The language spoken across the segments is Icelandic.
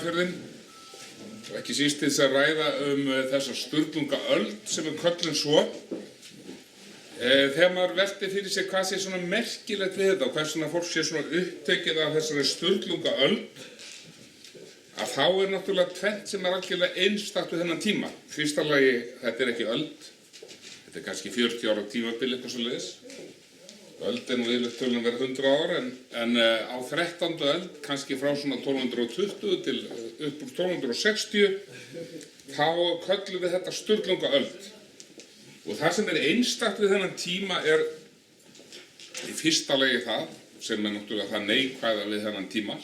Skagafjörðinn og ekki síst til þess að ræða þessa Sturlungaöld sem köllum svo. Þegar maður velti fyrir sig hvað sé svona merkilegt við þetta og hvers vegna fólk sé svona upptekið af þessari Sturlungaöld, að þá náttúrulega tvennt sem algjörlega einstakt við þennan tíma. Fyrsta lagi, þetta ekki öld, þetta kannski 40 ára tímabil eitthvað svoleiðis. Öld nú yfirleitt tölum vera 100 ár en á 13. öld, kannski frá svona 1220 til upp úr 1260, þá köllum við þetta Sturlungaöld. Og það sem einstakt við þennan tíma í fyrsta lagi það, sem náttúrulega það neikvæða við þennan tíma,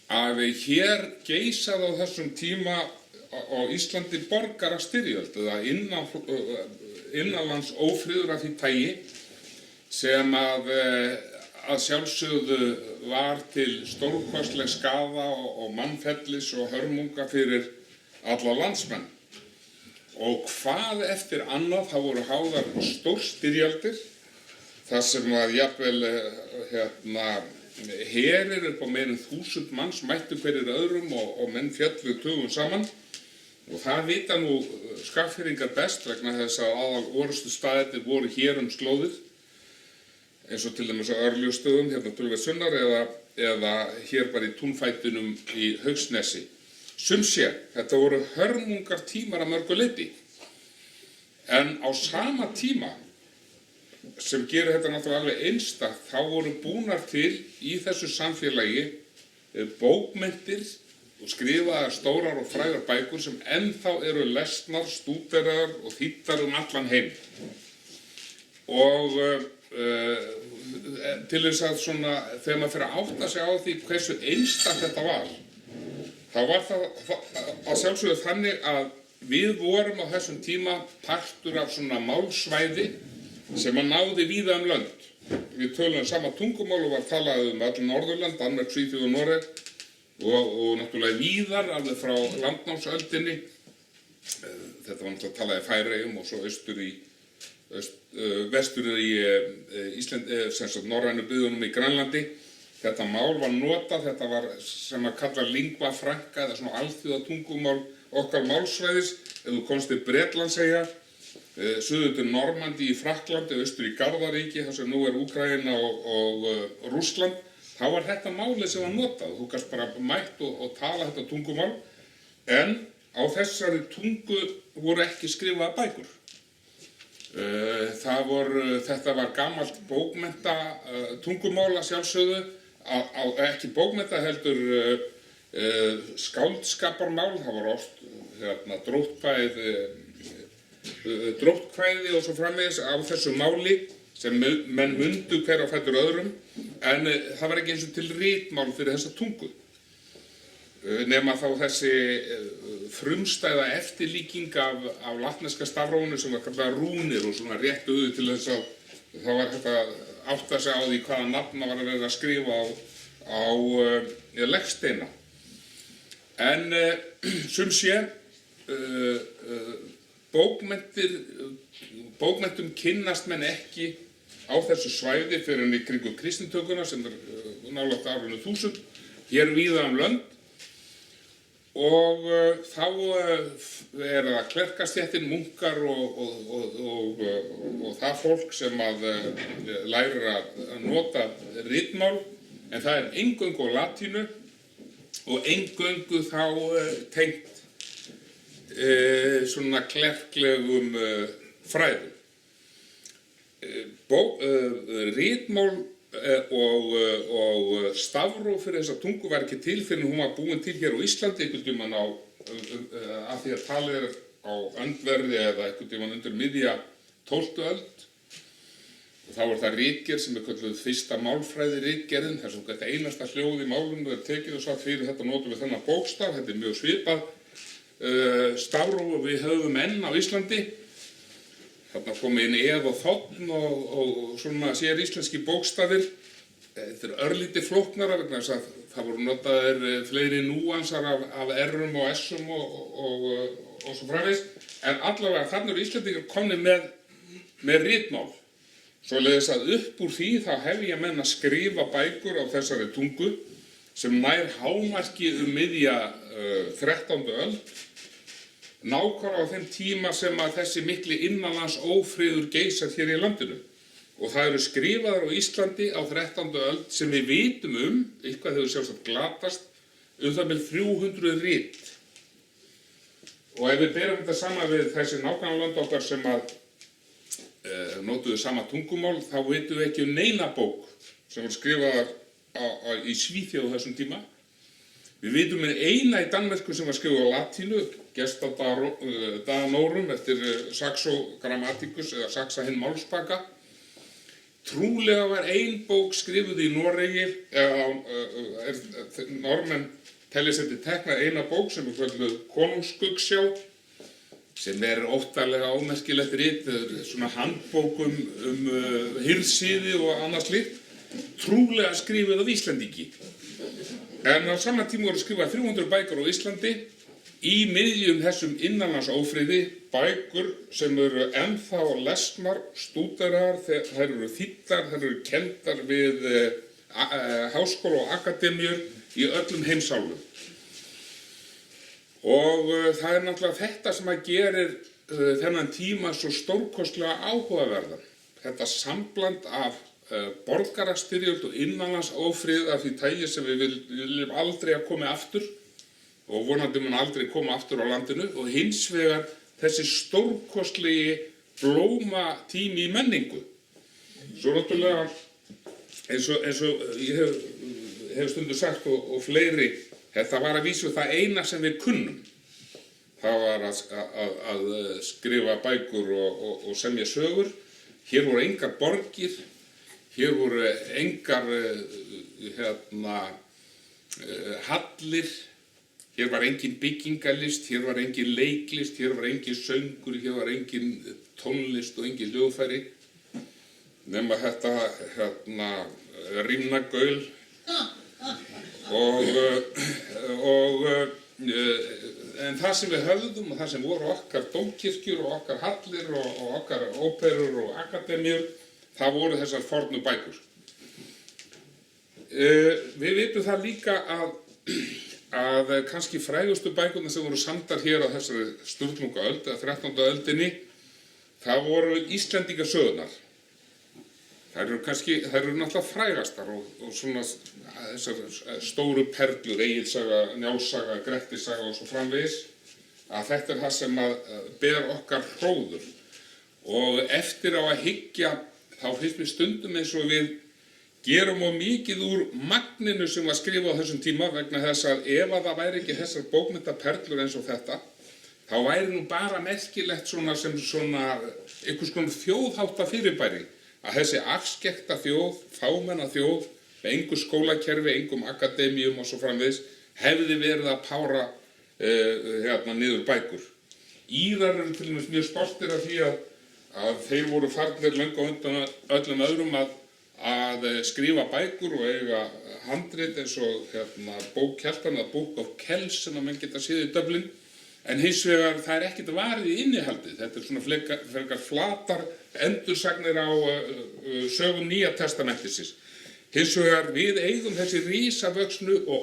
að hér geisaði á þessum tíma á Íslandi borgarastyrjöld eða innanlands ófriður af því tagi sem að sjálfsögðu var til stórkostleg skaða og mannfellis og hörmunga fyrir alla landsmenn. Og hvað eftir annað, það voru háðar stórstyrjaldir, þar sem að jafnvel herir upp á meira en 1000 manns mættu hverjir öðrum og menn féllu tugum saman. Og það vita nú Skagfirðingar best vegna þess að aðal orustu staðirnir voru hér slóðir, eins og til dæmis á Örlygstöðum, hérna töluvert sunnar, eða hér bara í túnfætinum í Haugsnesi. Sum sé, þetta voru hörmungar tímar að mörgu leyti. En á sama tíma, sem gerir þetta náttúrulega alveg einstakt, þá voru búnar til í þessu samfélagi bókmenntir og skrifaðar stórar og frægar bækur sem ennþá eru lesnar, stúderaðar og þýddar allan heim. Og til þess að svona, þegar maður fyrir að átta sig á því hversu einstakt þetta var, þá var það að sjálfsögðu þannig að við vorum á þessum tíma partur af svona málsvæði sem að náði víða lönd. Við tölum sama tungumál og var talað öll Norðurland, Danmörk, Svíþjóð og Noreg og náttúrulega víðar alveg frá landnámsöldinni. Þetta var náttúrulega talað í Færeyjum og svo vestur í norrænu byggðunum í Grænlandi. Þetta mál var notað, þetta var sem að kalla lingua franca eða svona alþjóðatungumál okkar málsvæðis. Ef þú komst til Bretlandseyja, suður til Normandí í Frakklandi, austur í Garðaríki, þar sem nú Úkraína og Rússland, þá var þetta málið sem var notað. Þú gast bara mætt og tala þetta tungumál, en á þessari tungu voru ekki skrifaðar bækur. Þetta var gamalt bókmennta tungumál að sjálfsögðu, ekki bókmennta heldur skáldskaparmál. Það var oft dróttkvæði og svo framvegis á þessu máli sem menn mundu hver á fætur öðrum, en það var ekki eins og til ritmál fyrir þessa tungu. Nema þá þessi frumstæða eftirlíking af latneska stafrófinu sem var kallað rúnir og svona rétt auðu til þess að það var hægt að átta sig á því hvaða nafna var að vera að skrifa á legsteina. En sum sé, bókmenntum kynnast menn ekki á þessu svæði fyrir en í kringum kristnitökuna sem nálægt árinu 1000, hér víða lönd. Og þá það klerkastéttin, munkar og það fólk sem að lærir að nota ritmál, en það eingöngu á latínu og eingöngu þá tengt svona klerklegum fræðum. Ritmál og stafróf fyrir þessa tungu var ekki til fyrir hún var búin til hér á Íslandi einhvern tímann af því að talið á öndverði eða einhvern tímann undir miðja 12. öld. Og þá var það ritgerð sem kölluð fyrsta málfræði ritgerðin, þar sem hvert einasta hljóð í málinu tekið og satt fyrir þetta notum við þennan bókstaf. Þetta mjög svipað stafróf og við höfum enn á Íslandi. Þarna komið inn eð og þ og svona sér íslenski bókstafir. Þetta örlítið flóknara vegna þess að það voru notaðir fleiri núansar af r-um og s-um og svo framvegis. En allavega þarna eru Íslendingar komnir með ritmál. Svoleiðis að upp úr því þá hef ég menn að skrifa bækur á þessari tungu sem nær hámarki miðja 13. öld, nákvæmlega á þeim tíma sem að þessi mikli innanlands ófriður geisar hér í landinu. Og það eru skrifaðar á Íslandi á 13. öld sem við vitum eitthvað hefur sjálfsagt glatast, það með 300 rit. Og ef við berum þetta saman við þessi nágrannalönd okkar sem að notuðu sama tungumál, þá vitum við ekki neina bók sem var skrifaðar í Svíþjóð á þessum tíma. Við vitum eina í Danmörku sem var skrifað á latínu, Gesta Danorum eftir Saxo Grammaticus eða Saxa hinn málspaka. Trúlega var ein bók skrifuð í Noregi, Normenn telja sér til tekna eina bók sem kölluð Konungsskuggsjá, sem óttalega ómerkilegt rit, svona handbókum hirðsiði og annað slíkt, trúlega skrifuð af Íslendingi. En á sama tíma voru skrifað 300 bækur á Íslandi í miðjum þessum innanlandsófriði, bækur sem eru ennþá lesnar, stúderaðar, þær eru þýddar, þær eru kenndar við háskóla og akademíur í öllum heimsálfum. Og það náttúrulega þetta sem að gerir þennan tíma svo stórkostlega áhugaverðan. Þetta sambland af borgarastyrjöld og innanlandsófrið af því tagi sem við viljum aldrei að komi aftur og vonandi mun aldrei koma aftur á landinu, og hins vegar þessi stórkostlegi blómatími í menningu. Svo náttúrulega eins og ég hef stundu sagt og fleiri, þetta var að vísu það eina sem við kunnum. Það var að skrifa bækur og semja sögur. Hér voru engar borgir, hér voru engar hallir, hér var engin byggingalist, hér var engin leiklist, hér var engin söngur, hér var engin tónlist og engin hljóðfæri. Nema þetta rímnagaul. En það sem við höfðum og það sem voru okkar dómkirkjur og okkar hallir og okkar óperur og akademíur, það voru þessar fornu bækur. Við vitum það líka að kannski frægustu bækurnar sem voru samdar hér á þessari Sturlungaöld, eða 13. öldinni, það voru Íslendingasögurnar. Þær eru náttúrulega frægastar og svona þessar stóru perlur, Egilssaga, Njálssaga, Grettissaga og svo framvegis, að þetta það sem að ber okkar hróður. Og eftir á að hyggja, þá finnst mér stundum eins og við gerum of mikið úr magninu sem var skrifað á þessum tíma, vegna þess að ef að það væri ekki þessar bókmenntaperlur eins og þetta, þá væri nú bara merkilegt sem einhvers konar þjóðhátta fyrirbæri. Að þessi afskekkta þjóð, fámenna þjóð, með engu skólakerfi, engum akademíum og svo framvegis, hefði verið að pára niður bækur. Írar eru til dæmis mjög stoltir af því að þeir voru farnir löngu á undan öllum öðrum að skrifa bækur og eiga handrit eins og bók Kjartan, Book of Kells sem að menn geta séð í Dublin. En hins vegar það ekkert varið í innihaldið. Þetta svona frekar flatar endursagnir á sögum Nýja testamentisins. Hins vegar við eigum þessi risavöxnu og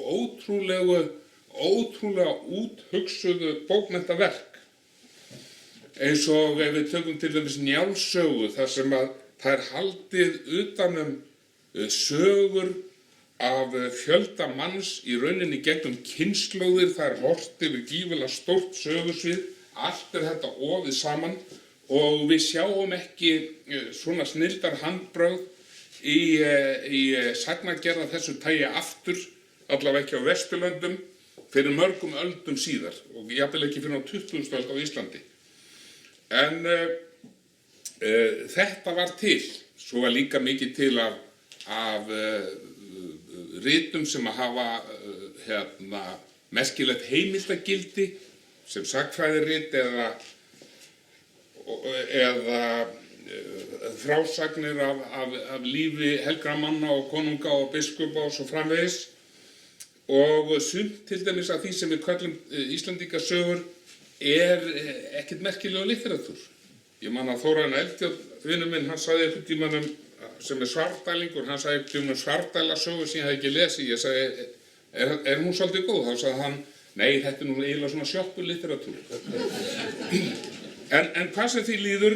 ótrúlega úthugsuðu bókmenntaverk. Eins og ef við tökum til dæmis Njálssögu, þar sem að það haldið utan sögur af fjölda manns í rauninni gegnum kynslóðir, það horft yfir gífurlega stórt sögursvið, allt þetta ofið saman og við sjáum ekki svona snilldar handbrögð í sagnagerð af þessu tagi aftur, allavega ekki á Vesturlöndum, fyrir mörgum öldum síðar og jafnvel ekki fyrir á 20. öld á Íslandi. En þetta var til, svo var líka mikið til af ritum sem að hafa merkilegt heimildagildi sem sagnfræðirit eða frásagnir af lífi helgra manna og konunga og biskupa og svo framvegis. Og sumt til dæmis af því sem við köllum Íslendingasögur ekkert merkilegur litteratúr. Ég man að Þórarinn Eldjárn, vinur minn, hann sagði einhvern tímann sem svartdælingur, hann sagði einhvern tímann Svarfdælasögu sem ég hafði ekki lesið. Ég sagði, hún svolítið góð? Þá sagði hann, nei, þetta nú eiginlega svona sjoppulitteratúr. En hvað sem því líður,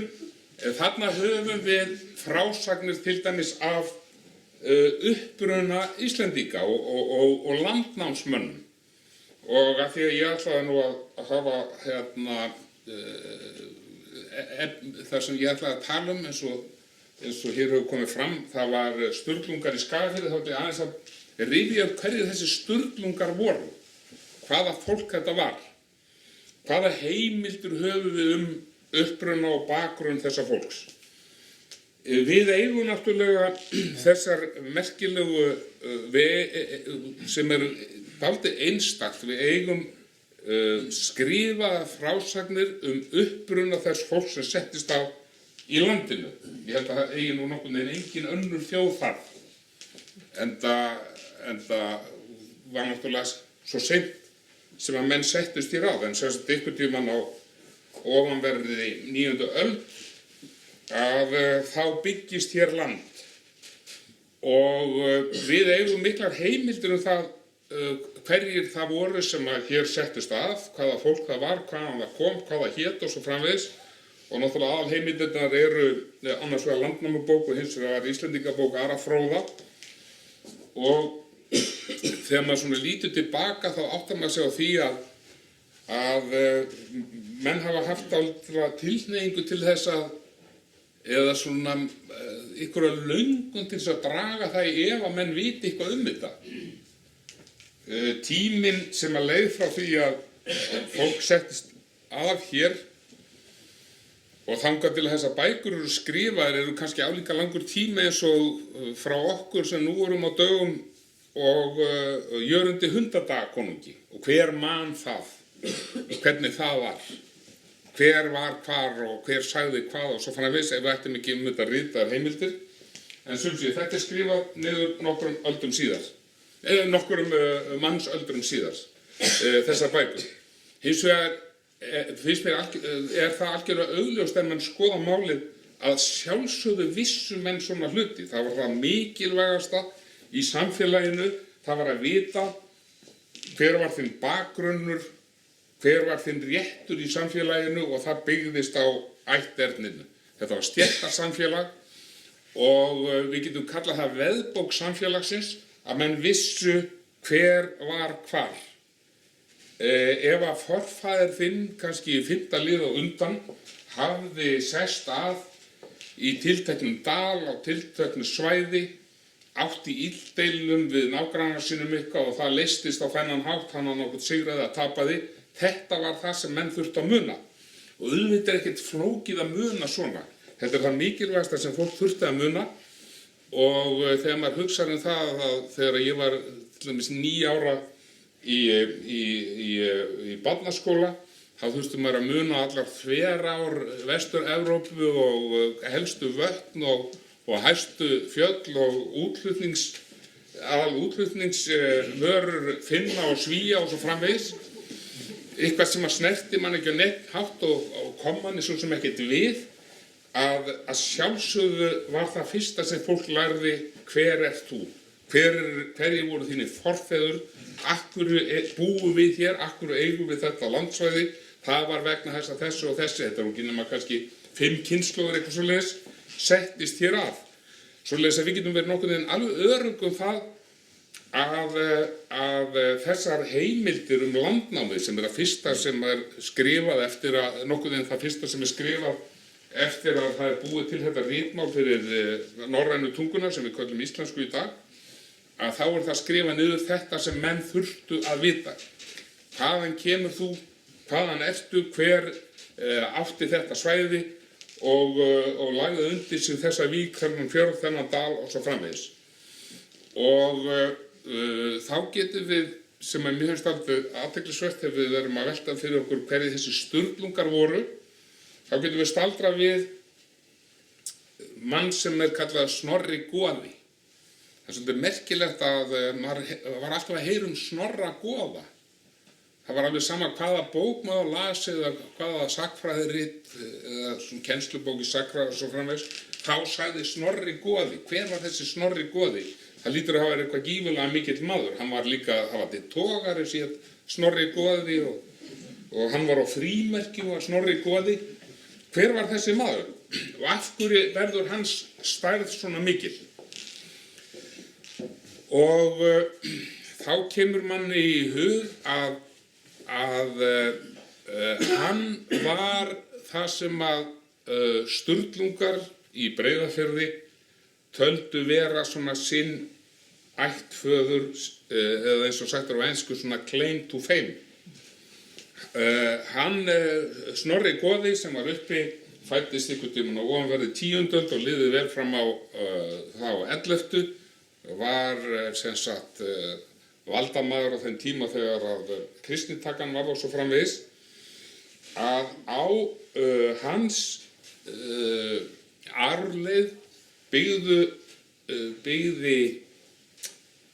þarna höfum við frásagnir til dæmis af uppruna Íslendinga og landnámsmönnum. Og af því að ég ætlaði nú að hafa það sem ég ætlaði að tala eins og hér hefur komið fram, það var Sturlungar í Skagafirði, þá ætla ég aðeins að rifja upp hverjir þessi Sturlungar voru, hvaða fólk þetta var, hvaða heimildir höfum við uppruna og bakgrunn þessa fólks. Við eigum náttúrulega þessar merkilegu sem dálítið einstakt, við eigum skrifaða frásagnir uppruna þess fólks sem settist á í landinu. Ég held að það eigi nú nokkurn veginn engin önnur þjóð þar. Enda var náttúrulega svo seint sem að menn settust í ráð, en sem sagt einhvern tímann á ofanverði 9. öld að þá byggist hér land. Og við eigum miklar heimildir það hverjir það voru sem að hér settust að, hvaða fólk það var, hvaðan það kom, hvað það hét og svo framvegis. Og náttúrulega aðalheimildirnar eru annars vegar Landnámabók og hins vegar Íslendingabók Ara fróða. Og þegar maður svona lítur tilbaka þá áttar maður sig á því að menn hafa haft aldrei tilhneigingu til þess að eða svona einhverja löngun til þess að draga það í ef að menn viti eitthvað þetta. Tíminn sem að leið frá því að fólk settist að hér og þangað til að þessar bækur eru skrifaðar eru kannski álíka langur tími eins og frá okkur sem nú erum á dögum og Jörundi hundadagakonungi. Og hver man það, hvernig það var, hver var hvar og hver sagði hvað og svo framvegis ef við ættum ekki þetta ritaðar heimildir. En þetta skrifað niður nokkrum öldum síðar, nokkrum mannsöldrum síðar, þessar bækur. Hins vegar finnst mér það algjörlega augljóst en menn skoða málið að sjálfsögðu vissu menn svona hluti. Það var það mikilvægasta í samfélaginu, það var að vita hver var þinn bakgrunnur, hver var þinn réttur í samfélaginu og það byggðist á ætterninu. Þetta var stéttarsamfélag og við getum kallað það veðbók samfélagsins að menn vissu hver var hvar. Ef að forfaðir þinn, kannski í 5. lið og undan, hafði sest að í tilteknum dal á tilteknu svæði, átti illdeilum við nágrannar sínum eitthvað og það leystist á þennan hátt, hann nokkuð sigraði að tapaði, þetta var það sem menn þurftu að muna. Og auðvitað ekkert flókið að muna svona. Þetta það mikilvægasta sem fólk þurfti að muna og þegar maður hugsaði það að þegar ég var til dæmis 9 ára í barnaskóla þá þurftum maður að muna allar þverár Vestur-Evrópu og helstu vötn og hæstu fjöll og útflutningsvörur Finna og Svía og svo framvegis. Eitthvað sem að snerti mann ekki á neitt hátt og kom manni svo sem ekkert við að sjálfsögðu var það fyrsta sem fólk lærði hver ert þú? Hverjir voru þínir forfeður? Akkur búum við hér? Akkur eigum við þetta landsvæði? Það var vegna þess að þessu og þessi, þetta ekki nema kannski 5 kynslóðir eitthvað svoleiðis, settist hér að. Svoleiðis að við getum verið nokkuð en alveg örugum það að þessar heimildir landnámið sem það fyrsta sem skrifað eftir að, nokkuð en það fyrsta sem skrifað eftir að það búið til þetta ritmál fyrir norrænu tunguna sem við köllum íslensku í dag, að þá það skrifað niður þetta sem menn þurftu að vita. Hvaðan kemur þú? Hvaðan ertu? Hver átti þetta svæði? Og lagði undir sig þessa vík, þennan fjörð, þennan dal og svo framvegis. Og þá getum við, sem mér finnst alltaf athyglisvert ef við erum að velta fyrir okkur hverjir þessi Sturlungar voru, þá getum við staldrað við mann sem kallað Snorri goði. Það er svolítið merkilegt að maður var alltaf að heyra Snorra goða. Það var alveg sama hvaða bók maður las eða hvaða sagnfræðirit eða kennslubók í sagnfræði og svo framvegis, þá sagði Snorri goði. Hver var þessi Snorri goði? Það lítur að hafa verið eitthvað gífurlega mikill maður. Hann var líka, það var til togari síðan Snorri goði og hann var á frímerki og Snorri goði. Hver var þessi maður? Og af hverju verður hans stærð svona mikil? Og þá kemur manni í hug að hann var það sem að Sturlungar í Breiðafirði töldu vera svona sinn ættföður, eða eins og sagt á ensku svona claim to fame. Hann, Snorri goði sem var uppi, fæddist einhvern tímann á ofanverði 10. öld og lifði vel fram á þá 11. Var sem sagt valdamaður á þeim tíma þegar að kristnitakan var og svo framvegis, að á hans arfleið byggði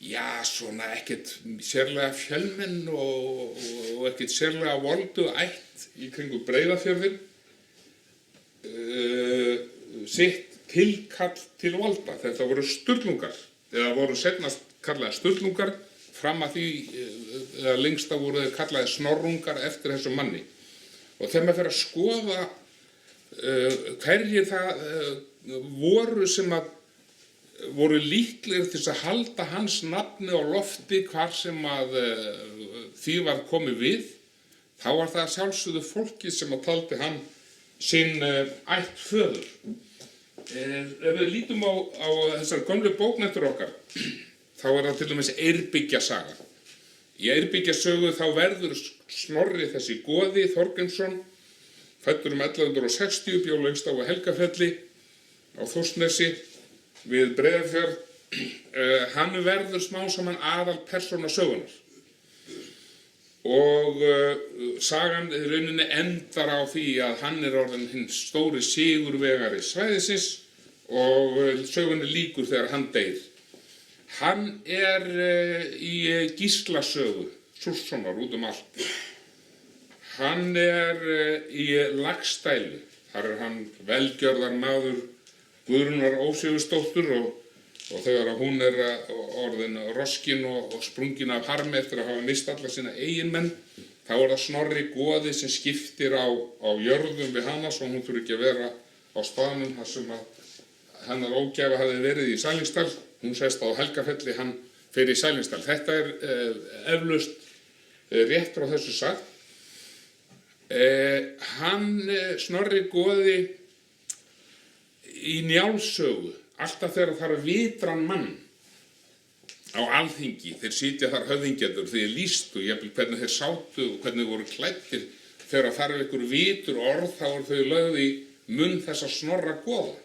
já, svona ekkert sérlega fjölmenn og ekkert sérlega voldu ætt í kringum Breiðafjörðinn sitt tilkall til valda. Þetta voru Sturlungar, eða voru seinast kallaði Sturlungar, fram að því eða lengst að voru þeir kallaði Snorrungar eftir þessum manni. Og þegar maður fer að skoða hverjir það voru sem að voru líklegir til að halda hans nafni á lofti hvar sem að því var komið við, þá var það sjálfsögðu fólki sem að taldi hann sinn ættföður. Ef við lítum á þessar gömlu bókmenntir okkar, þá er það til dæmis Eyrbyggjasaga. Í Eyrbyggjasögu þá verður Snorri þessi goði Þorgrímsson, fæddur 1160, bjó lengst á Helgafelli á Þórsnesi við Breiðafjörð. Hann verður smá saman aðal persóna sögunar. Og sagan í rauninni endar á því að hann er orðinn hinn stóri sigurvegari svæðisins og sögunni lýkur þegar hann deyr. Hann er í Gíslasögu Súrssonar út allt. Hann er í Laxdælu. Þar er hann velgjörðarmaður Guðrúnar Ósvífursdóttur og þegar hún er orðin roskin og sprungin af harmi eftir að hafa mist alla sína eiginmenn, þá er það Snorri goði sem skiptir á jörðum við hana svo hún þurfi ekki að vera á staðnum þar sem að hennar ógæfa hafi verið í Sælingsdal. Hún sest á Helgafelli, hann fer í Sælingsdal. Þetta er eflaust rétt frá þessu sagt. Snorri goði í Njálssögu, alltaf þegar þarf vitran mann á alþingi, þeir sitja þar höfðingjarnir, þeir lýstu jafnvel hvernig þeir sátu og hvernig þeir voru klæddir, þegar þarf einhver vitur orð, þá er þau lögð í munn þessa Snorra goða.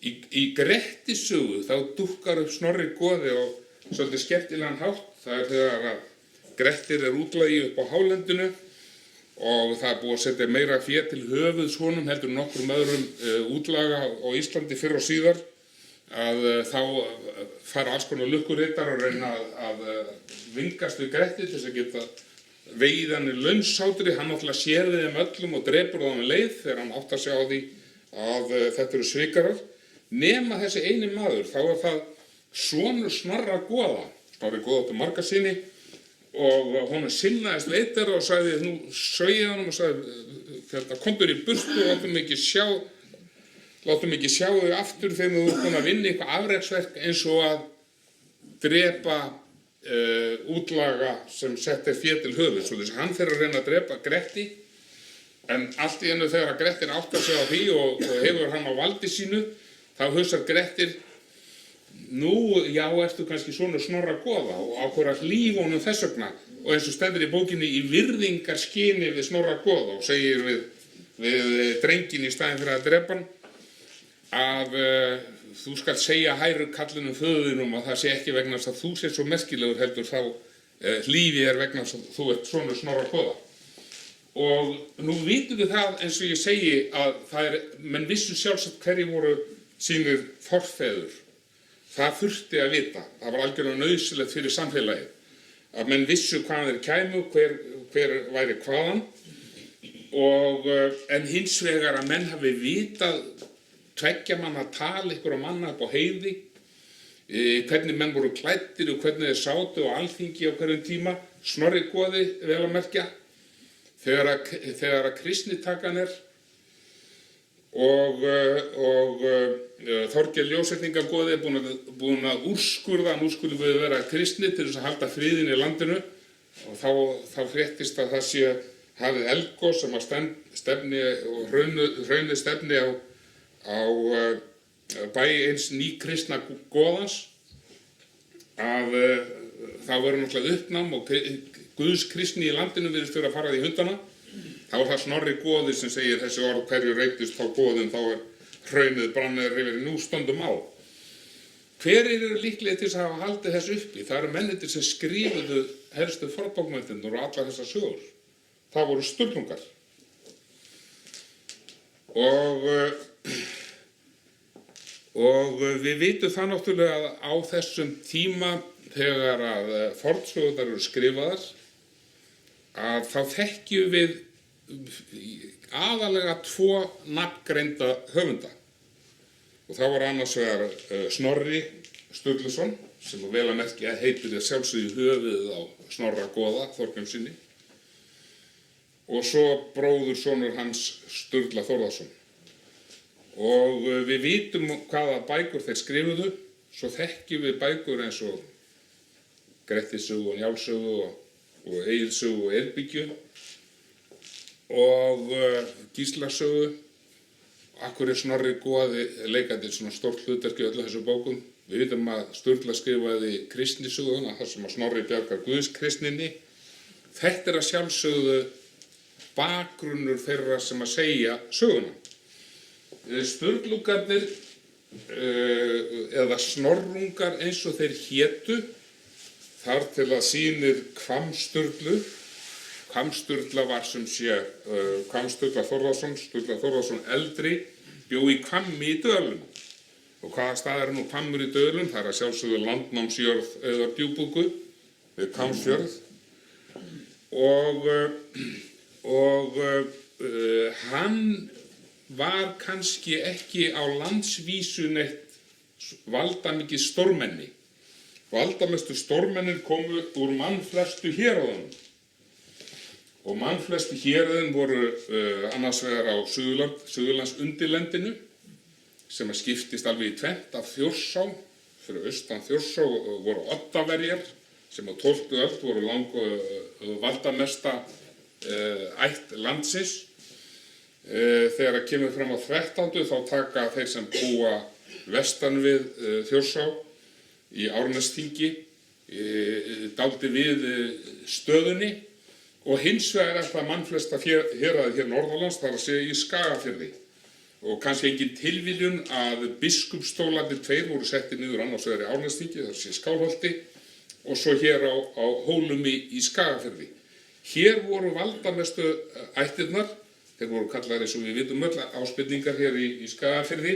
Í Grettisögu þá dúkkar upp Snorri goði og svolítið skemmtilegan hátt. Það er þegar að Grettir er útlagi upp á hálendinu og það er búið að setja meira fé til höfuðs honum heldur nokkrum öðrum útlaga á Íslandi fyrr og síðar, að þá fara alls konar lukkurittar og reyna að vingast við Gretti til þess að geta vegið hann í launsátri. Hann náttúrulega sér þeim öllum og drepur þá með leið þegar hann áttar sig á því að þetta eru svikarar. Nema þessi eini maður, þá er það sonur Snorra goða. Snorri goði átti marga syni og honum sinnaðist leitar og sagði, nú sögði hann og sagði, komdur í burtu og látum ekki sjá þau aftur þegar þú ert búin að vinna eitthvað afreksverk eins og að drepa útlaga sem settir fé til höfuð. Svo þess að hann fer að reyna að drepa Gretti, en allt í einu þegar Grettir áttar sig á því og hefur hann á valdi sínu, þá hugsar Grettir, nú, já, ertu kannski sonur Snorra goða og ákveður að hlífa honum þess vegna og eins og stendur í bókinni í virðingarskyni við Snorra goða og segir við drenginn í staðinn fyrir að drepa hann að þú skalt segja hæru kallinum föðunum að það sé ekki vegna þess að þú sé svo merkilegur heldur þá hlífi er vegna þess að þú ert sonur Snorra goða. Og nú vitum við það eins og ég segi að menn vissu sjálfsagt hverju voru sínir forfeður. Það þurfti að vita, það var algjörlega nauðsynlegt fyrir samfélagið, að menn vissu hvaðan þeir kæmu, hver væri hvaðan, en hins vegar að menn hafi vitað tveggja manna tal einhverja manna upp á heiði, hvernig menn voru klæddir og hvernig þeir sátu á Alþingi á hverjum tíma, Snorri goði vel að merkja, þegar að kristnitakan og Þorgeir ljósvetningagoði búinn að úrskurða, nú skulum við vera kristni til þess að halda friðinn í landinu, og þá fréttist að það sé hafið eldgos sem að stefni og hraunið stefni á bæ eins nýkristna goðans, að þá verður náttúrulega uppnám og Guðs kristni í landinu virðist vera að fara í hundana. Þá það Snorri goði sem segir þessi orð: hverju reytist þá goðin, þá hraunið brannir yfir nú stöndum á. Hverjir eru líklegir til þess að hafa haldið þessu uppi? Það eru mennirnir sem skrifuðu helstu fornbókmenntirnar og allar þessar sögur. Það voru Sturlungar. Og við vitum það náttúrulega að á þessum tíma þegar að fornsögurnar eru skrifaðar, að þá þekkjum við aðalega 2 nafngreinda höfunda. Og það var annars vegar Snorri Sturluson, sem vel að merkja heitir að sjálfsögðu höfuðið á Snorra goða, Þorgrímssyni, og svo bróðursonur hans Sturla Þórðarson. Og við vitum hvaða bækur þeir skrifuðu, svo þekkjum við bækur eins og Grettisögu og Njálssögu og Egilssögu og Eyrbyggju og Gíslasögu. Akkur Snorri goði leikandi svona stórt hlutverk í öllu þessu bókum. Við vitum að Sturla skrifaði kristnisöguna, þar sem að Snorri bjargar Guðskristninni. Þetta að sjálfsögðu bakgrunnur þeirra sem að segja söguna. Sturlungarnir eða Snorrungar eins og þeir hétu, þar til að sýnir Hvamm-Sturlu. Hvamm-Sturla var sem sé Hvamm-Sturla Þórðarson, Sturla Þórðarson eldri, bjó í Hvammi í Dölum. Og hvaða stað nú Hvammur í Dölum? Það að sjálfsögðu landnámsjörð eða Djúpúku við Hvammsfjörð. Og hann var kannski ekki á landsvísu neitt valdamikið stórmenni. Valdamestu stórmennir komu úr mannflestu héruðunum. Og mannflestu héruðin voru annars vegar á Suðurlands undirlendinu, sem að skiptist alveg í tvennt af Þjórsá. Fyrir austan Þjórsá voru Oddaverjar, sem á 12. öld voru valdamesta ætt landsins. Þegar að kemur fram á 13. þá taka þeir sem búa vestan við Þjórsá í Árnesþingi dálítið við stöðunni, og hins vegar það mannflesta héraðið hér norðanlands, þar að segja í Skagafirði. Og kannski engin tilviljun að biskupsstólarnir 2 voru settir niður annars vegar í Árnesþingi, þar að segja Skálholti, og svo hér á Hólumi í Skagafirði. Hér voru valdamestu ættirnar. Þeir voru kallaðir, eins og við vitum öll, áspilningar hér í Skagafirði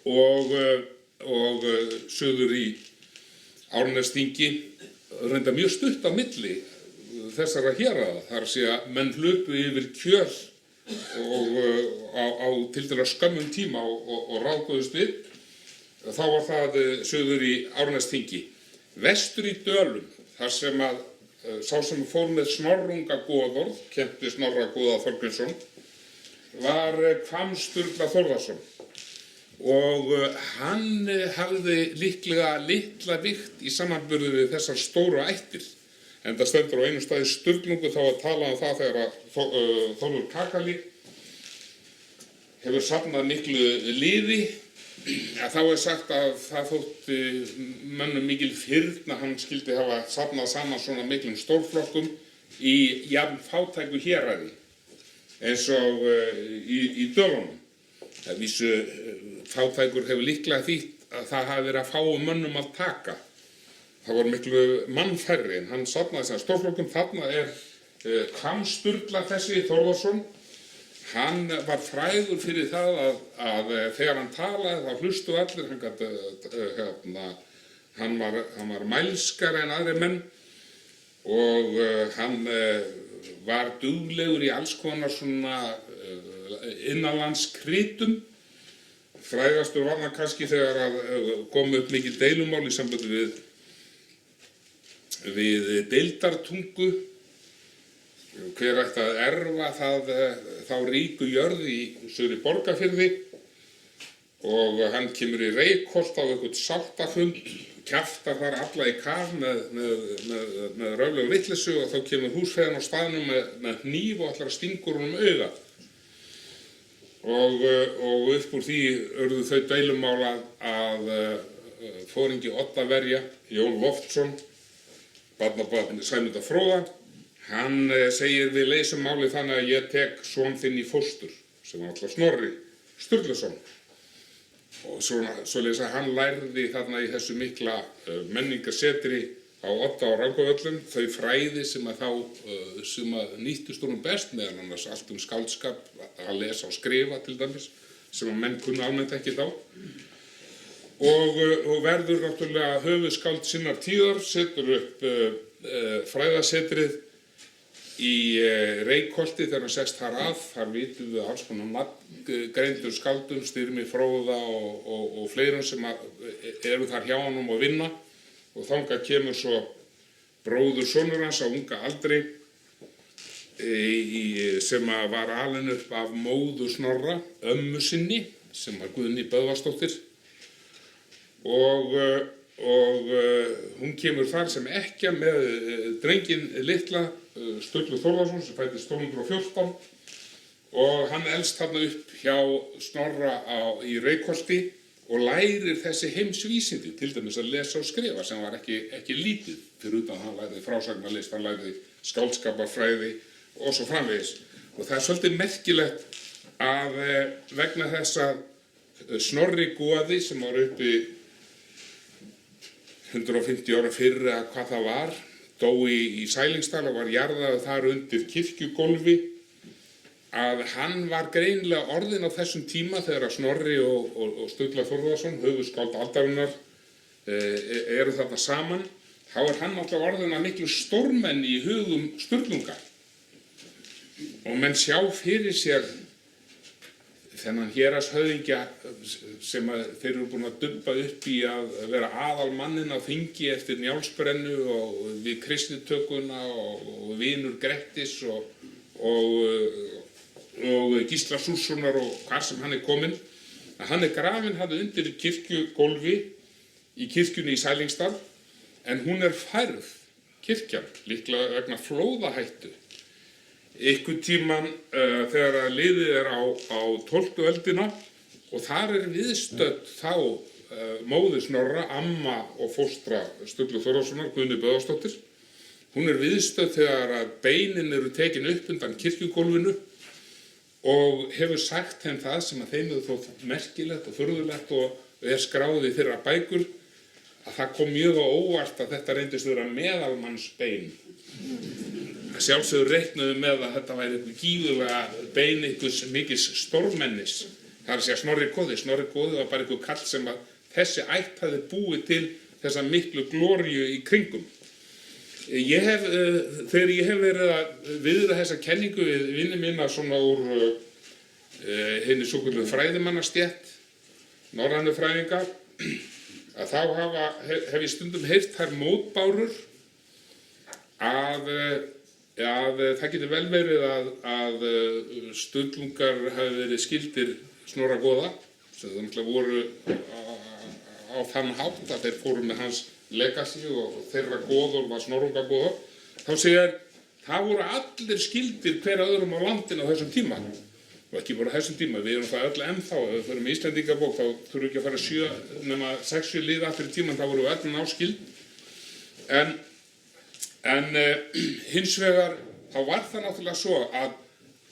og suður í Árnesþingi, reynda mjög stutt á milli þessara héraða. Það að segja, menn hlupu yfir kjöl og á tiltölulega skömmum tíma og ráðgóðust við. Þá var það suður í Árnesþingi. Vestur í Dölum, þar sem að sá sem fór með Snorrunga goðorð, kennti Snorra goða Þorgrímsson, var Hvamm-Sturla Þórðarson. Og hann hafði líklega litla vigt í samanburði við þessar stóru ættir. En það stendur á einu staði Sturlungu þá að tala um það þegar að Þórður Kakali hefur safnað miklu liði. Þá sagt að það þótti mönnum mikil fyrn að hann skildi hafa safnað saman svona miklum stórflokkum í jafn fátæku héraði eins og í Dölunum. Það vísu fátækur hefur líklega þýtt að það hafi verið að fáum mönnum að taka. Það voru miklu mannfærri, en hann safnaði þessum stórflokkum. Þarna Hvamm-Sturla þessi Þórðarson. Hann var frægur fyrir það að þegar hann talaði þá hlustu allir. Hann var mælskari en aðrir menn, og hann var duglegur í alls konar svona innanlandskritum. Frægastur var það kannski þegar að kom upp mikið deilumál í sambandi við deildartungu. Hver ætti að erfa þá ríku jörð í suðri Borgarfirði, og hann kemur í Reykholt á eitthvað sáttafund, kjaftar þar alla í kaf með röflegu vitleysu, og þá kemur húsfreyjan á staðnum með hníf og ætlar að stingur honum augað. Og upp úr því urðu þau deilumál að foringi Oddaverja, Jón Loftsson, barnabarn Sæmundar fróða, hann segir: við leysum málið þannig að ég tek son þinn í fóstur, sem var alltaf Snorri Sturluson. Og svoleiðis að hann lærði þarna í þessu mikla menningarsetri á Odda og Rangárvöllum þau fræði sem að nýttust honum best, meðal annars allt skáldskap, að lesa og skrifa til dæmis, sem að menn kunnu almennt ekki þá. Og verður náttúrulega höfuðskáld sinnar tíðar, setur upp fræðasetrið í Reykholti þegar hann sest þar að. Þar vitum við alls konar nafngreindur skáldum, Styrmi Fróða og fleirum sem eru þar hjá honum og vinna. Og þangað kemur svo bróður sonur hans á unga aldri, sem var alinn upp af móður Snorra, ömmu sinni, sem var Guðný Böðvarsdóttir. Og hún kemur þar sem ekkja með drenginn litla, Sturlu Þórðarson, sem fæddist 1214, og hann elst þarna upp hjá Snorra í Reykholti og lærir þessi heimsvísindi, til dæmis að lesa og skrifa, sem var ekki lítið, fyrir utan hann lærði frásagnarlist, hann lærði skáldskaparfræði og svo framvegis. Og það svolítið merkilegt að vegna þess að Snorri goði, sem var uppi 150 ára fyrir að hvað það var, dó í Sælingsdal og var jarðaður þar undir kirkjugólfi, að hann var greinilega orðinn á þessum tíma þegar að Snorri og Sturla Þórðarson, höfuðskáld aldarinnar, eru þarna saman. Þá hann alltaf orðinn að miklu stórmenni í hugum Sturlunga. Og menn sjá fyrir sér þennan hérashöfðingja sem þeir eru búin að dubba upp í að vera aðalmanninn á þingi eftir Njálsbrennu og við kristnitökuna og vinur Grettis og Gísla Súrssonar og hvar sem hann kominn, að hann grafinn undir kirkjugólfi í kirkjunni í Sælingsdal, en hún færð, kirkjan, líklega vegna flóðahættu. Einhvern tímann þegar liðið á 12. öldina, og þar viðstödd þá móðir Snorra, amma og fóstra Sturlu Þórðarsonar, Guðný Böðvarsdóttir. Hún viðstödd þegar að beinin eru tekin upp undan kirkjugólfinu, og hefur sagt þeim það sem að þeim hefur þótt merkilegt og furðulegt og skráð í þeirra bækur, að það kom mjög á óvart að þetta reyndist vera meðalmannsbein. Sjálfsögðu reiknuðu með að þetta væri gífurlega bein einhvers mikils stórmennis. Það að segja Snorri goði. Snorri goði var bara einhver kall sem að þessi ætt hafði búið til þessa miklu glóríu í kringum. Þegar ég hef verið að viðra þessa kenningu við vini mína svona úr hinni svokölluðu fræðimannastétt, norrænu fræðinga, að þá hef ég stundum heyrt þær mótbárur að það getur vel verið að Sturlungar hafi verið skyldir Snorra goða, sem það náttúrulega voru á þann hátt að þeir fóru með hans legacy og þeirra goður var Snorrunga goða. Þá segir það voru allir skyldir hver öðrum á landinu á þessum tíma. Og ekki bara á þessum tíma, við erum það öll ennþá. Ef við förum í Íslendingabók þá þurfum við ekki að fara 6-7 liða aftur í tíman, þá voru við öll náskyld. En hins vegar, þá var það náttúrulega svo að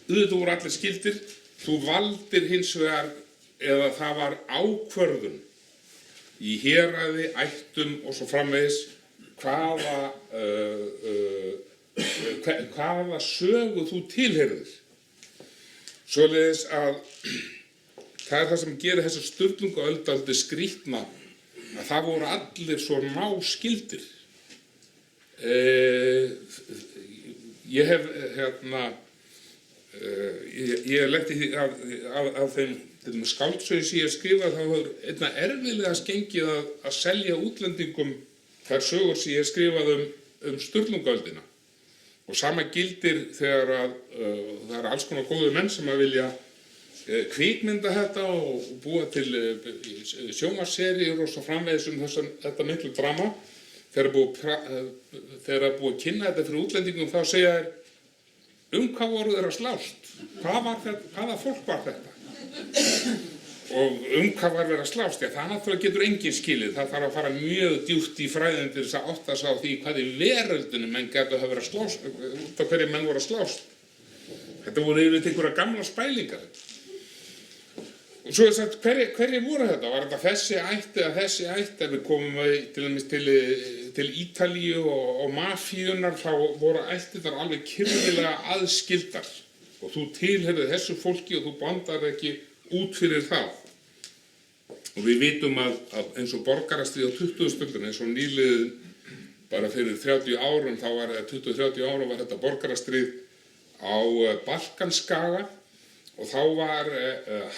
auðvitað voru allir skyldir, þú valdir hins vegar, eða það var ákvörðun í héraði, ættum og svo framvegis, hvaða sögu þú tilheyrðir. Svoleiðis að það það sem gerir þessa Sturlungaöld dálítið skrýtna, að það voru allir svo náskyldir. Ég hef Ég lenti því af þeim skáldsögum sem ég skrifað, þá hefur einna erfiðlegast gengið að selja útlendingum þær sögur sem ég skrifað Sturlungaöldina. Og sama gildir þegar það eru alls konar góðir menn sem að vilja kvikmynda þetta og búa til sjónvarpsseríur og svo framvegis þetta miklu drama. Þegar búið að kynna þetta fyrir útlendingum þá segja þeir hvað voru þeir að slást? Hvaða fólk var þetta? Og hvað var verið að slást? Já, það náttúrulega getur enginn skilið. Það þarf að fara mjög djúpt í fræðin til þess að átta sig á því hvað í veröldunum menn gætu að hafa verið að slást, út af hverju menn voru að slást. Þetta voru yfirleitt einhverja gamla spælingar. Og svo er sagt, hverju voru þetta? Var þetta þessi ætt eða þessi ætt? Ef við komum til Ítalíu og mafíunar, þá voru ættirnar alveg kyrfilega aðskildar. Og þú tilheyrðir þessu fólki og þú bandar ekki út fyrir það. Og við vitum að eins og borgarastríð á 20. öldinni, eins og nýliðin bara fyrir 30 árum, þá var 20-30 árum var þetta borgarastríð á Balkanskaga. Og þá var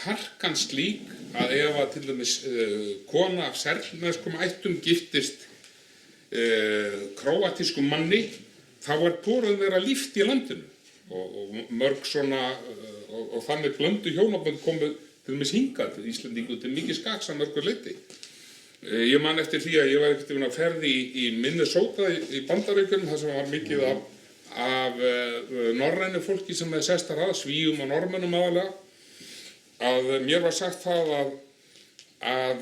harkan slík að ef að til dæmis kona af serbneskum ættum giftist króatískum manni, þá var hvorum þeirra líft í landinu. Og mörg svona, og þannig blöndu hjónabönd komu til dæmis hingað til Íslendingu til mikið skaks að mörgu leyti. Ég man eftir því að ég var ekkert yfir að ferði í Minnesota í Bandaríkjunum, þar sem var mikið af norrænu fólki sem hefði sest þar að, Svíum og Norðmönnum aðalega, að mér var sagt það að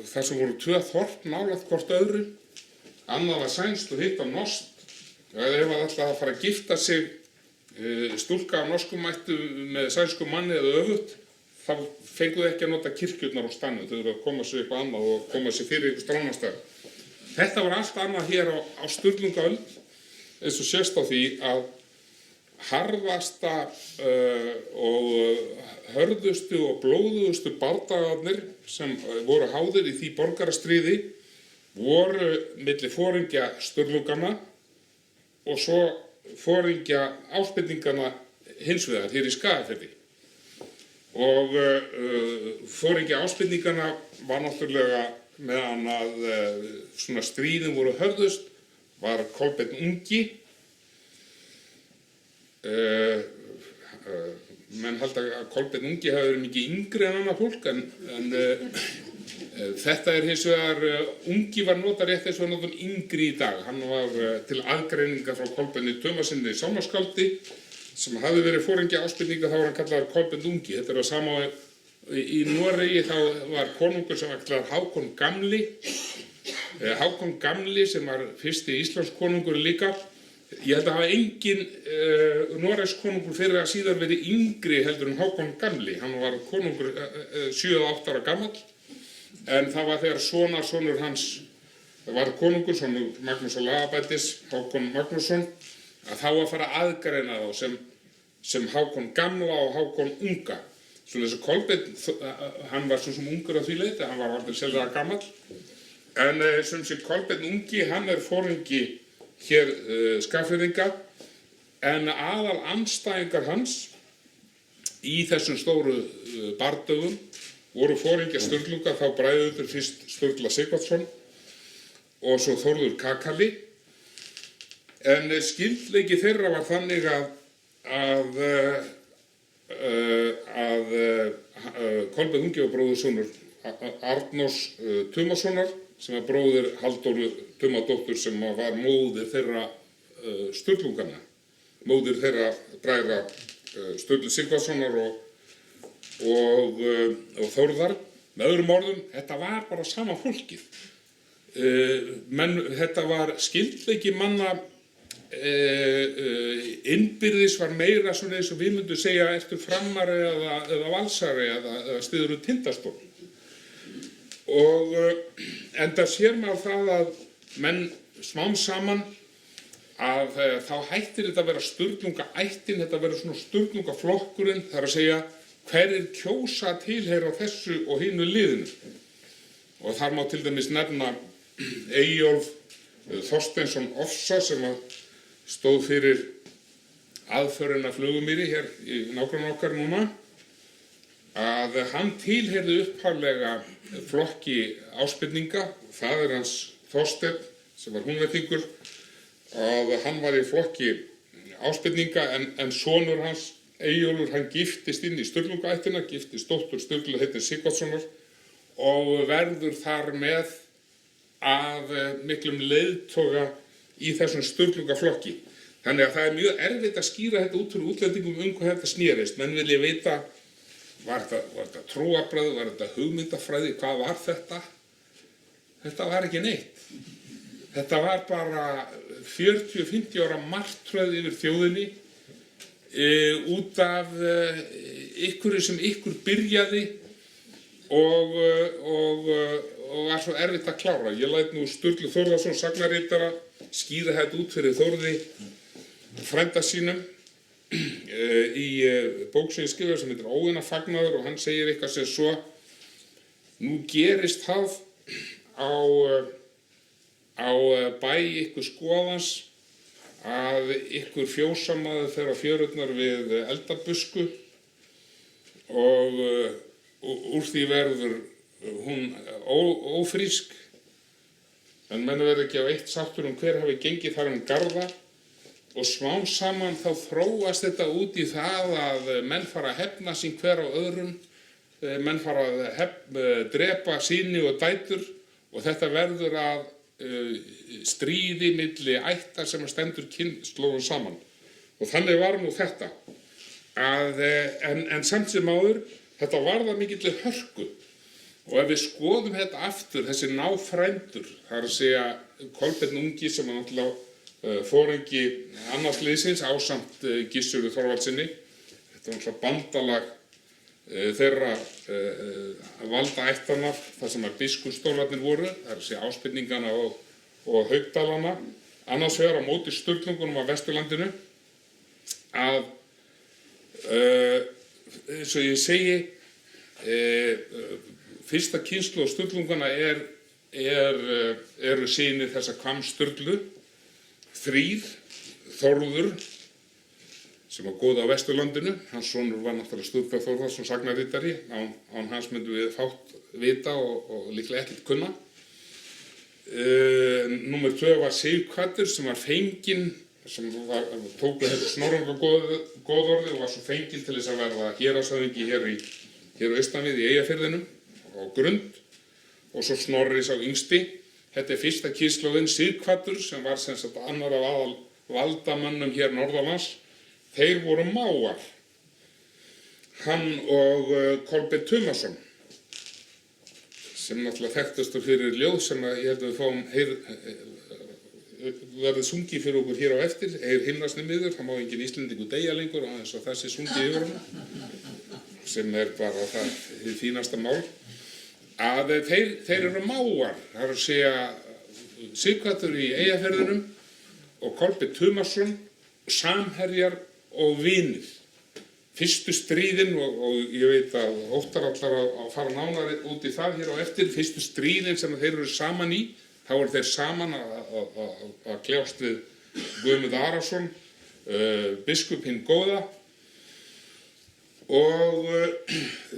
þar sem voru 2 þorp nálægt hvort öðru, annað var sænskt og hitt var norskt, og ef það ætlaði að fara að gifta sig stúlka af norskum ættu með sænskum manni eða öfugt, þá fenguðu ekki að nota kirkjurnar á staðnum, þau eru að koma sér eitthvað annað og koma sér fyrir eitthvað stránastæð. Þetta var allt annað hér á Sturlungaöld, eins og sést á því að harðasta og hörðustu og blóðugustu bardagarnir sem voru háðir í því borgarastríði voru milli foringja Sturlunganna og svo foringja áspendingana hins vegar hér í Skagafirði. Og foringja áspendingana var náttúrulega meðan að svona stríðin voru hörðust, var Kolbeinn ungi. Menn halda að Kolbeinn ungi hafi verið mikið yngri en annað fólk, en þetta er hins vegar, ungi var notað rétt eins og við notum yngri í dag. Hann var til aðgreiningar frá Kolbeini Tumasinni sálmaskáldi, sem hafði verið foringja áspendinga, þá var hann kallaður Kolbeinn ungi. Þetta er að sama í Noregi, þá var konungur sem var kallaður Hákon gamli. Hákon gamli sem var fyrsti íslandskonungur líka. Ég held að hafa engin Noregs konungur fyrir að síðar verið yngri heldur en Hákon gamli. Hann var konungur 7-8 ára gamall, en það var þegar sonur hans var konungur, sonur Magnúsar Lagabætis, Hákon Magnússon, að þá að fara að aðgreina þá sem Hákon gamla og Hákon unga. Svona þessi Kolbeinn, hann var svo sem ungur á því leyti, hann var aldrei selðlega gamall, en sem sé Kolbeinn ungi, hann er foringi hér Skagfirðinga, en aðal andstæðingar hans í þessum stóru bardögum voru foringja Sturlunga, þá bræður fyrst Sturla Sighvatsson og svo Þórður Kakali. En skyldleiki þeirra var þannig að Kolbeinn ungi var bróðursonur Arnórs Tumasonar, sem var bróðir Halldóru Tumadóttur, sem var móðir þeirra Sturlunganna, móðir þeirra bræðra Sturlu Sighvatssonar og Þórðar. Með öðrum orðum, þetta var bara sama fólkið. Þetta var skyldleiki manna, innbyrðis var meira svona eins og við myndum segja eftir Framari eða Valsari eða styður Tindastól. Og enda sér maður það að menn smám saman að þá hættir þetta að vera Sturlungaættin, þetta verður svona Sturlungaflokkurinn, það er að segja hverjir kjósa tilheyra þessu og hinu liðinu. Og þar má til dæmis nefna Eyjólf Þorsteinsson Ofsa, sem stóð fyrir aðförina Flugumýri hér í nágranna okkar núna, að hann tilheyrði upphaflega flokki Ásbirninga, faðir hans Þorsteinn, sem var Húnvetningur, og hann var í flokki Ásbirninga en sonur hans, Eyjólfur, hann giftist inn í Sturlungaættina, giftist dóttur Sturlu heitins Sighvatssonar og verður þar með að miklum leiðtoga í þessum Sturlungaflokki. Þannig að það er mjög erfitt að skýra þetta út fyrir útlendingum hvað þetta snerist. Menn vilja vita, var þetta trúarbrögð, var þetta hugmyndafræði, hvað var þetta? Þetta var ekki neitt. Þetta var bara 40-50 ára martröð yfir þjóðinni út af ykkur sem ykkur byrjaði og var svo erfitt að klára. Ég læt nú Sturlu Þórðarson sagnaritara skýra þetta út fyrir Þórði frænda sínum í bók sem ég skrifa sem heitir Óðina fagnaður og hann segir eitthvað sem svo: nú gerist það á bæ ykkur skoðans að ykkur fjósamaður fer á fjörurnar við eldabusku og úr því verður hún ófrísk, en menn verður ekki á eitt sáttur hver hafi gengið þar garða, og smám saman þá þróast þetta út í það að menn fara að hefna sín hver á öðrum, menn fara að drepa syni og dætur, og þetta verður að stríði milli ættar sem stendur kynslóðum saman. Og þannig var nú þetta. En samt sem áður, þetta varða mikilli hörku. Og ef við skoðum þetta aftur, þessi náfrændur, það er að segja Kolbeinn ungi sem er náttúrulega foringi annars liðsins ásamt Gissuri Þorvaldssyni. Þetta er náttúrulega bandalag þeirra valdaættarnar, þar sem biskupsstólarnir voru, það er að segja Ásbirningana og Haukdalana, annars vegar á móti Sturlungunum á Vesturlandinu, að eins og ég segi, fyrsta kynslóð Sturlungana eru synir þessa Hvamms Sturlu, þrír, Þórður, sem var góð á Vesturlandinu, hans sonur var náttúrulega Sturla Þórðarson sagnaritari, án hans myndum við fátt vita og líklega ekkert kunna. Númer 2 var Sighvatur sem var fenginn, sem tók við þetta Snorranga góðorði og var svo fenginn til þess að verða héraðshöfðingi hér á Austanvið í Eyjafirðinum og Grund, og svo Snorri sá yngsti. Þetta er fyrsta kynslóðin. Sighvatur sem var sem sagt annar af aðal valdamönnum hér norðanlands. Þeir voru mágar, hann og Kolbeinn Tumason, sem náttúrulega þekktastur fyrir ljóð sem ég held að við fáum verið sungið fyrir okkur hér á eftir, Heyr himnasni miður, það má engin Íslendingur deyja lengur og aðeins að þessi sungið yfir hann, sem er bara það fínasta mál, að þeir eru mágar, það er að segja Sighvatur í Eyjafirðinum og Kolbeinn Tumason, samherjar og vinir. Fyrstu stríðin, og ég veit að óttar allar að fara nánar út í það hér á eftir, fyrstu stríðin sem þeir eru saman í, þá eru þeir saman að kljást við Guðmund Arason, biskup hinn góða, og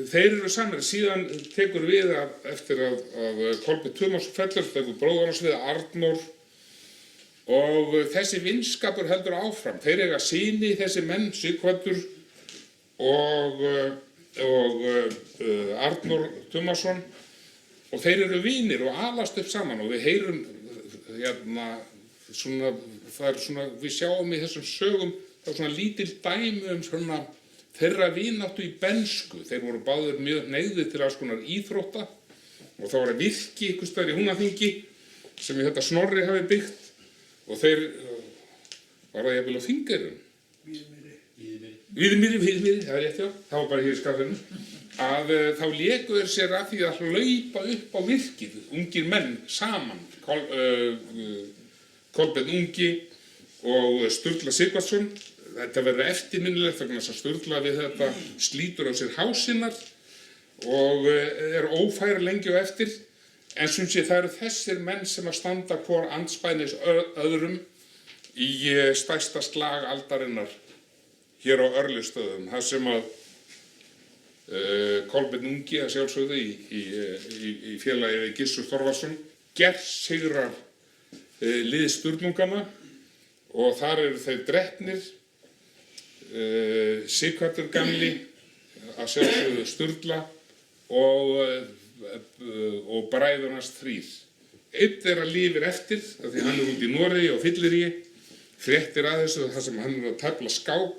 þeir eru saman. Síðan tekur við eftir að Kolbeinn Tumason fellur, tekur bróðir hans við Arnór, og þessi vinskapur heldur áfram. Þeir eiga syni, þessi menn, Sighvatur og Arnór Tumason, og þeir eru vinir og alast upp saman, og við heyrum svona, það er svona, við sjáum í þessum sögum, það er svona lítil dæmi svona þeirra vináttu í bensku. Þeir voru báðir mjög hneigðir til alls konar íþrótta, og það var virki einhvers staðar í Húnaþingi sem þetta Snorri hafi byggt, og þeir var það jafnvel á Þingeyrum. Víðimýri, það er rétt, já, það var bara hér í skafinu, að þá léku þeir sér að því að hlaupa upp á virkið, ungir menn saman, Kolbeinn ungi og Sturla Sighvatsson. Þetta verður eftirminnilegt vegna þess að Sturla við þetta slítur á sér hásinnar og er ófær lengi á eftir. En sem sé, það eru þessir menn sem að standa hvor andspænis öðrum í stærsta slag aldarinnar hér á Örlygsstöðum, þar sem að Kolbeinn ungi að sjálfsögðu í félagi við Gissur Þorvaldsson gersigrar lið Sturlungana og þar eru þeir drepnir, Sighvatur gamli að sjálfsögðu Sturla og bræður hans 3. Einn þeirra lifir eftir af því hann út í Noregi og fylliríi, fréttir að þessu þar sem hann að tefla skák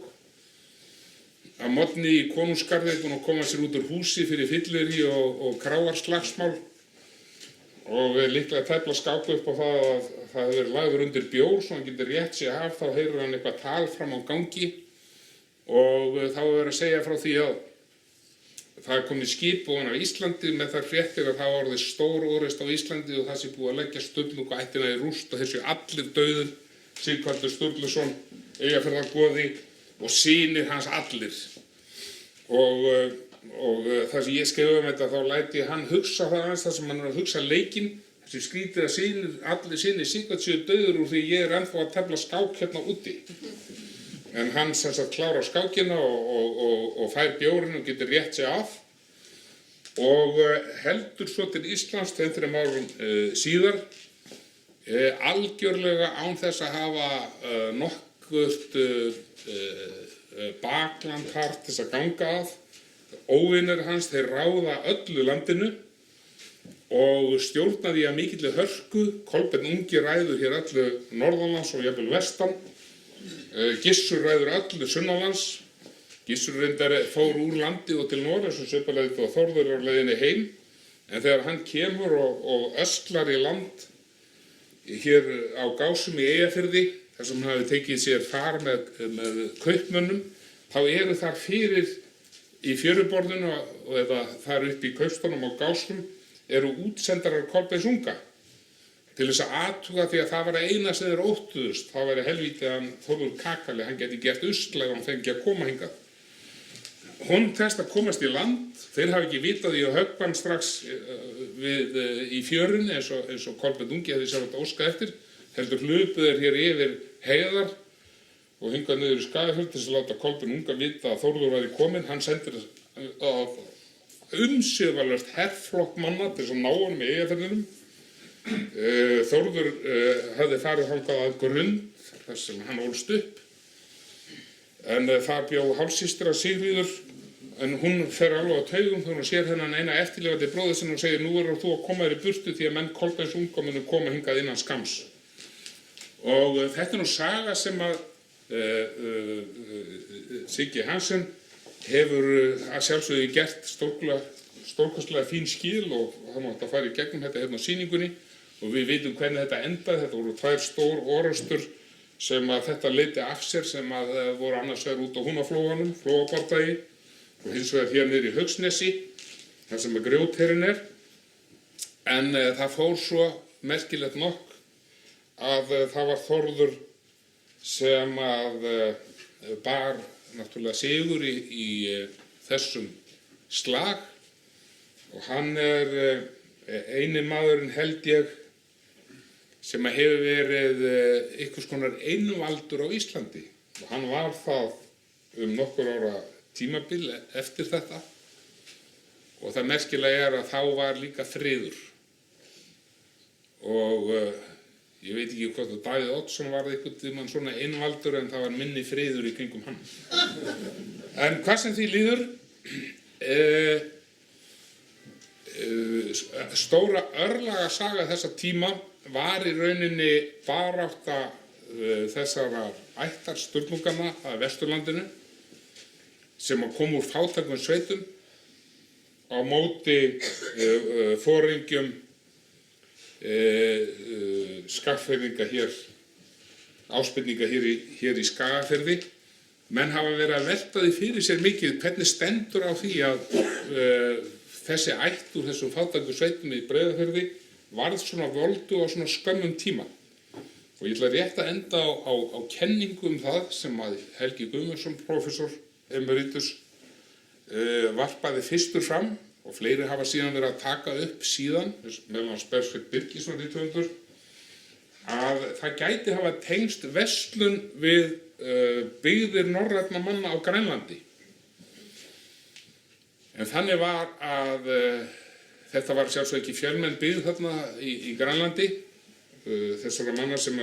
að morgni í Konungsgarði búinn að koma sér út úr húsi fyrir fyllirí og kráarslagsmál og líklega tefla skák upp á það að það hefur verið lagður undir bjór svo hann getur rétt sig af, þá heyrir hann eitthvað tal fram á gangi og þá er verið að segja frá því að það er komið skip ofan af Íslandi með þær fréttir að það var orðið stór orðist á Íslandi og það sé búið að leggja Sturlungu ættina í rúst og þessu allir dauður, Sighvatur Sturluson, Eyjafjarðargoði og synir hans allir. Og það sem ég skrifa þetta þá læti hann hugsa það aðeins þar sem hann að hugsa leikinn, þessi skrítið að allir synir Sighvats séu dauður úr því ég ennþá að tefla skák hérna úti. En hann sem sagt klárar skákina og fær bjórinn og getur rétt sig af og heldur svo til Íslands 2-3 árum síðar algjörlega án þess að hafa nokkurt bakland þar til þess að ganga að. Óvinir hans þeir ráða öllu landinu og stjórna því að mikilli hörku. Kolbeinn ungi ræður hér öllu norðanlands og jafnvel vestan. Gissur ræður öllu sunnanlands. Gissur reyndar fór úr landi og til Noregs og svipalega og Þórður á leiðinni heim. En þegar hann kemur og ösklar í land hér á Gásum í Eyjafirði, þar sem hann hafi tekið sér far með kaupmönnum, þá eru þar fyrir í fjöruborðinu og eða þar upp í kaupstofnum á Gásum eru útsendarar Kolbeins unga. Til þess að athuga því að það var eina sem þeir óttuðust, þá væri helvítið að Þórður Kakali, hann geti gert usla ef hann fengi að koma hingað. Hún tekst að komast í land, þeir hafi ekki vitað því að höggvann strax í fjörunni eins og Kolbeinn ungi hefði sjálft óskað eftir, heldur hlupuð hér yfir heiðar og hingað niður í Skagafjörð til þess að láta Kolbeinn unga vita að Þórður væri kominn. Hann sendir umsvifalaust herflokk manna til þess að ná honum í Eyjafirðinum. Þórður hafði farið þangað að Grund þar sem hann ólst upp en þar bjó hálfsystir að Sigríður en hún fer alveg á taugum þegar hún sér þennan eina eftirlifandi bróður sinn og segir nú verður þú að koma þér í burtu því að menn Kolbeins unga munu koma hingað innan skams. Og þetta nú saga sem að Siggi Hansen hefur að sjálfsögðu gert stórkostlega fín skil og hann átti að fara í gegnum þetta hérna á sýningunni og við vitum hvernig þetta endaði. Þetta voru 2 stór orrustur sem að þetta leiddi af sér sem að voru annars vegar út á Húnaflóanum, flóabardagi og hins vegar hér niður í Haugsnesi, þar sem að grjótherinn er. En það fór svo merkilegt nokk að það var Þórður sem að bar náttúrulega sigur í þessum slag og hann eini maðurinn held ég sem að hefur verið einhvers konar einvaldur á Íslandi og hann var það nokkur ára tímabil eftir þetta og það merkilega er að þá var líka friður og ég veit ekki hvort að Davíð Oddsson var einhvern tímann svona einvaldur en það var minni friður í kringum hann. En hvað sem því líður, stóra örlaga saga þessa tíma var í rauninni barátta þessara ættar Sturlunganna að Vesturlandinu sem að koma úr fátækum sveitum á móti foringjum Skagfirðinga hér, áspyrninga hér í Skagafirði. Menn hafa verið að velta því fyrir sér mikið hvernig stendur á því að þessi ætt úr þessum fátæku sveitum í Breiðafirði varð svona voldu á svona skömmum tíma. Og ég ætla rétt að enda á kenningu það sem að Helgi Guðmundsson, prófessor emeritus, varpaði fyrstur fram og fleiri hafa síðan verið að taka upp síðan, meðal annars Bergsveinn Birgisson rithöfundur, að það gæti hafa tengst verslun við byggðir norrænna manna á Grænlandi. En þannig var að þetta var sjálfsög ekki fjölmenn byggð þarna í Grænlandi, þessara manna sem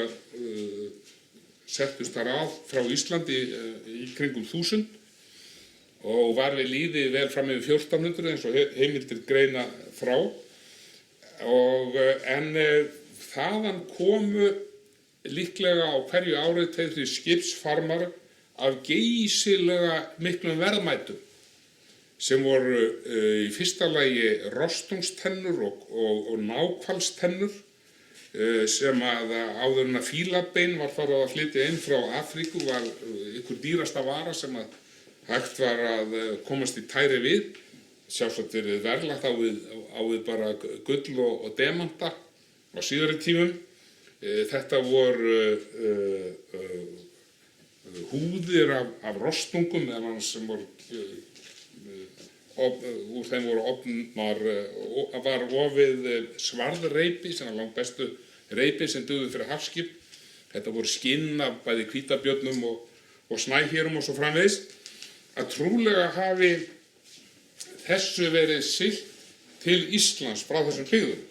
settust þar að frá Íslandi í kringum 1000 og var við lýði vel fram yfir 1400 eins og heimildir greina frá. En þaðan komu líklega á hverju ári 2-3 skipsfarmar af geysilega miklum verðmætum sem voru í fyrsta lagi rostungstennur og náhvalstennur sem að áður en að fílabein var farið að flytja inn frá Afríku var ykkur dýrasta vara sem að hægt var að komast í tæri við. Sjálfsagt verið verðlagt á við bara gull og demanta á síðari tímum. Þetta voru húðir af rostungum meðal annars sem voru úr þeim var ofið svarðreipi sem var langbestu reipi sem dugðu fyrir hafskip. Þetta voru skinn af bæði hvítabjörnum og snæhérum og svo framvegis. Að trúlega hafi þessu verið siglt til Íslands frá þessum byggðum.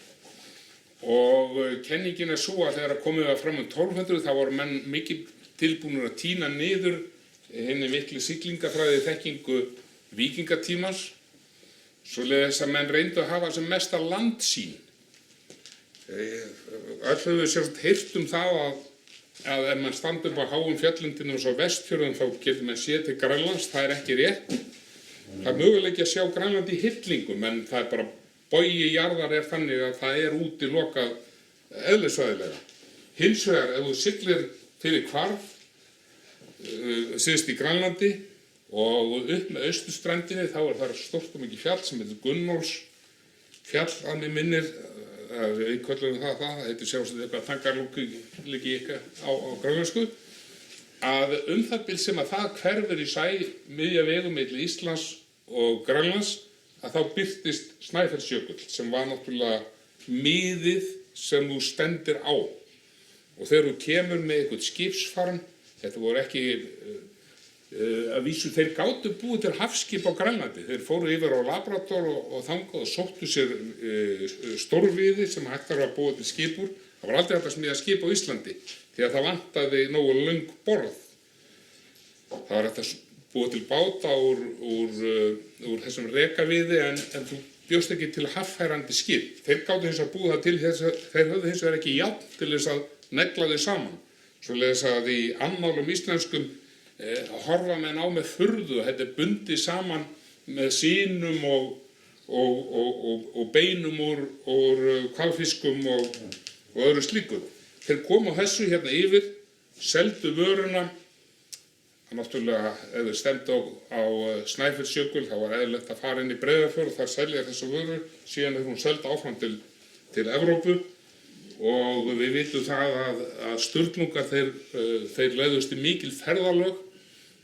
Og kenningin svo að þegar komið fram 1200 þá voru menn mikið tilbúnir að tína niður hinni miklu siglingafræði þekkingu víkingatímans, svoleiðis að menn reyndu að hafa sem mesta landsýn. Öll höfum við sérst heyrt það að ef mann standa upp á háum fjöllundinu og svo Vestfjörðum þá getur mann séð til Grænlands, það ekki rétt. Það er möguleiki að sjá Grænland í hillingum en það bara bogi jarðar þannig að það útilokað eðlisfræðilega. Hins vegar, ef þú siglir fyrir hvarf, syðst í Grænlandi og upp með austurströndinni, þá þar stórt og mikið fjall sem heitir Gunnólfsfjall, að mig minnir, við köllum það heitir sjálfsagt eitthvað tangarlíki á grænlensku, að það bil sem að það hverfur í sæ miðja vegu milli Íslands og Grænlands, að þá birtist Snæfellsjökull sem var náttúrulega miðið sem þú stendir á. Og þegar þú kemur með eitthvað skipsfarm, þetta voru ekki að vísu, þeir gátu búið til hafskip á Grænlandi. Þeir fóru yfir á Labrador og þangað og sóttu sér stórviði sem hægt var að búa til skipur. Það var aldrei hægt að smíða skip á Íslandi því að það vantaði nógu löng borð. Það var hægt að búa til báta úr þessum rekaviði en þú bjóst ekki til haffærandi skip. Þeir gátu hins að búa það til þeir höfðu hins vegar ekki jafn til þess að negla þau saman. Svoleiðis að í annálum íslenskum horfa menn á með furðu. Þetta bundið saman með sínum og beinum úr hvalfiskum og öðru slíku. Þeir komu þessu hérna yfir, seldu vöruna. Náttúrulega, ef þau stemdu á Snæfellsjökull, þá var eðlilegt að fara inn í Breiðafjörð og þar selja þessu vöru. Síðan hún seld áfram til Evrópu. Og við vitum það að Sturlungar þeir leiðust í mikil ferðalög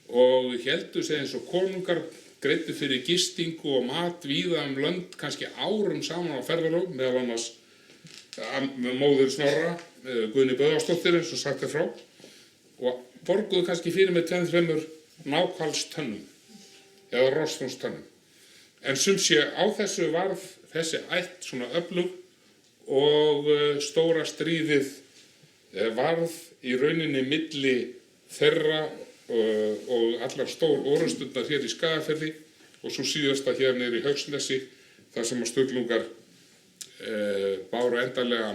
og héldu sig eins og konungar, greiddu fyrir gistingu og mat víða lönd kannski árum saman á ferðalög, meðal annars með móður Snorra, Guðni Böðvarsdóttir eins og sagt frá, og borguðu kannski fyrir með 2-3 náhvalstönnum eða rostungstönnum. En sum sé á þessu varð þessi ætt svona öflug og stóra stríðið varð í rauninni milli þeirra og allar stór orrustundar hér í Skagafirði og svo síðasta hér niður í Haugsnesi þar sem að Sturlungar báru endanlega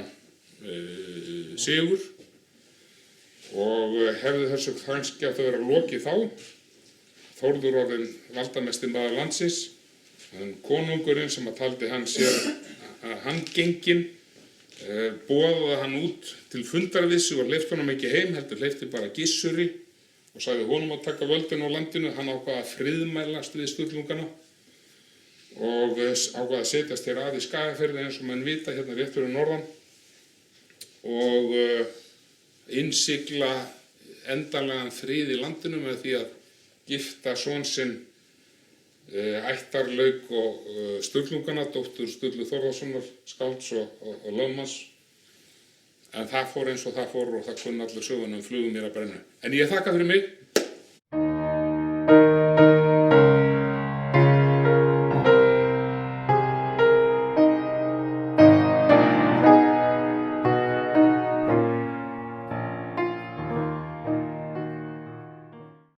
sigur og hefði þessu kannski átt að vera lokið þá. Þórður orðinn valdamesti maður landsins, en konungurinn sem að taldi hann sér handgenginn boðaði hann út til fundar við sig og hleypti honum ekki heim, heldur hleypti bara Gissuri og sagði honum að taka völdin á landinu. Hann ákvað að friðmælast við Sturlungana og ákvað að setjast hér að í Skagafirði eins og menn vita hérna rétt fyrir norðan og innsigla endanlegan frið í landinu með því að gifta son sinn ættarlauk og Sturlungana, dóttur Sturlu Þórðarsonar skálds og lögmanns, En það fór eins og það fór og það kunni allir söguna flugum mér að brenna. En ég þakka fyrir mig.